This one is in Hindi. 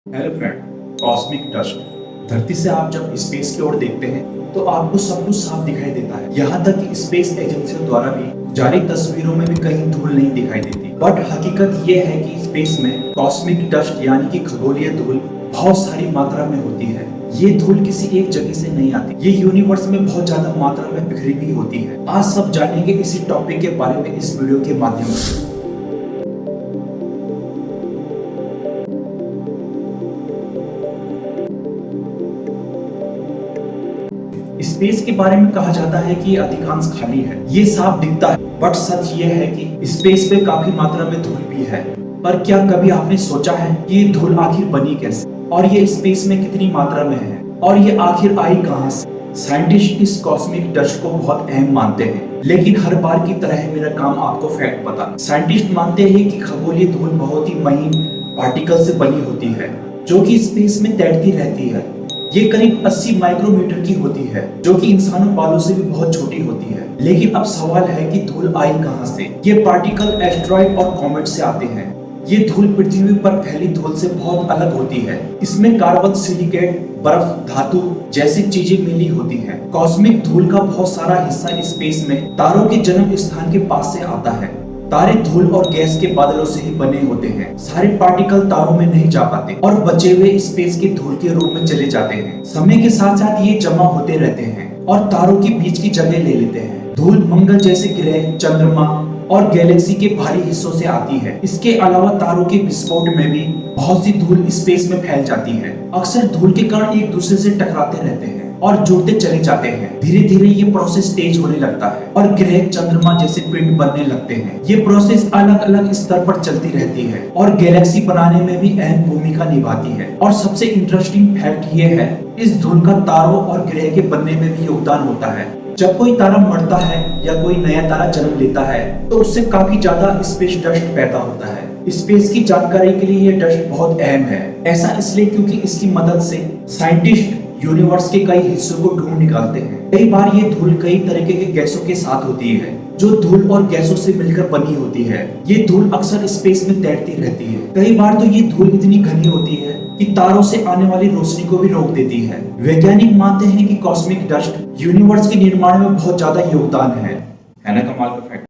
Hello friend, cosmic dust. धरती से आप जब स्पेस की ओर देखते हैं तो आपको सब कुछ साफ दिखाई देता है। यहाँ तक कि स्पेस एजेंसियों द्वारा भी जारी तस्वीरों में भी कहीं धूल नहीं दिखाई देती। बट हकीकत ये है कि स्पेस में कॉस्मिक डस्ट यानी कि खगोलीय धूल बहुत सारी मात्रा में होती है। ये धूल किसी एक जगह से नहीं आती, ये यूनिवर्स में बहुत ज्यादा मात्रा में बिखरी हुई होती है। आज सब जानेंगे इसी टॉपिक के बारे में इस वीडियो के माध्यम से। स्पेस के बारे में कहा जाता है कि अधिकांश खाली है, ये साफ दिखता है। बट सच ये है कि स्पेस पे काफी मात्रा में धूल भी है। पर क्या कभी आपने सोचा है कि ये धूल आखिर बनी कैसे, और ये स्पेस में कितनी मात्रा में है, और ये आखिर आई कहां से? साइंटिस्ट इस कॉस्मिक डस्ट को बहुत अहम मानते हैं, लेकिन हर बार की तरह मेरा काम आपको फैक्ट बताना। साइंटिस्ट मानते हैं कि खगोलीय धूल बहुत ही महीन पार्टिकल से बनी होती है, जो कि स्पेस में तैरती रहती है। ये करीब 80 माइक्रोमीटर की होती है, जो कि इंसानों बालों से भी बहुत छोटी होती है। लेकिन अब सवाल है कि धूल आई कहां से? ये पार्टिकल एस्ट्रॉइड और कॉमेट से आते हैं। ये धूल पृथ्वी पर फैली धूल से बहुत अलग होती है। इसमें कार्बन, सिलिकेट, बर्फ, धातु जैसी चीजें मिली होती हैं। कॉस्मिक धूल का बहुत सारा हिस्सा स्पेस में तारों के जन्म स्थान के पास से आता है। तारे धूल और गैस के बादलों से ही बने होते हैं। सारे पार्टिकल तारों में नहीं जा पाते और बचे हुए स्पेस के धूल के रूप में चले जाते हैं। समय के साथ साथ ये जमा होते रहते हैं और तारों के बीच की जगह ले लेते हैं। धूल मंगल जैसे ग्रह, चंद्रमा और गैलेक्सी के भारी हिस्सों से आती है। इसके अलावा तारों के विस्फोट में भी बहुत सी धूल स्पेस में फैल जाती है। अक्सर धूल के कण एक दूसरे से टकराते रहते हैं और जुड़ते चले जाते हैं। धीरे धीरे ये प्रोसेस तेज होने लगता है और ग्रह, चंद्रमा जैसे पिंड बनने लगते हैं। ये प्रोसेस अलग अलग स्तर पर चलती रहती है और गैलेक्सी बनाने में भी अहम भूमिका निभाती है। और सबसे इंटरेस्टिंग फैक्ट ये है, इस धूल का तारों और ग्रह के बनने में भी योगदान होता है। जब कोई तारा मरता है या कोई नया तारा जन्म लेता है तो उससे काफी ज्यादा स्पेस डस्ट पैदा होता है। स्पेस की जानकारी के लिए ये डस्ट बहुत अहम है। ऐसा इसलिए क्योंकि इसकी मदद से साइंटिस्ट यूनिवर्स के कई हिस्सों को ढूंढ निकालते हैं। कई बार ये धूल कई तरीके के गैसों के साथ होती है, जो धूल और गैसों से मिलकर बनी होती है। ये धूल अक्सर स्पेस में तैरती रहती है। कई बार तो ये धूल इतनी घनी होती है कि तारों से आने वाली रोशनी को भी रोक देती है। वैज्ञानिक मानते हैं कि कॉस्मिक डस्ट यूनिवर्स के निर्माण में बहुत ज्यादा योगदान है ना? कमाल का फैक्ट।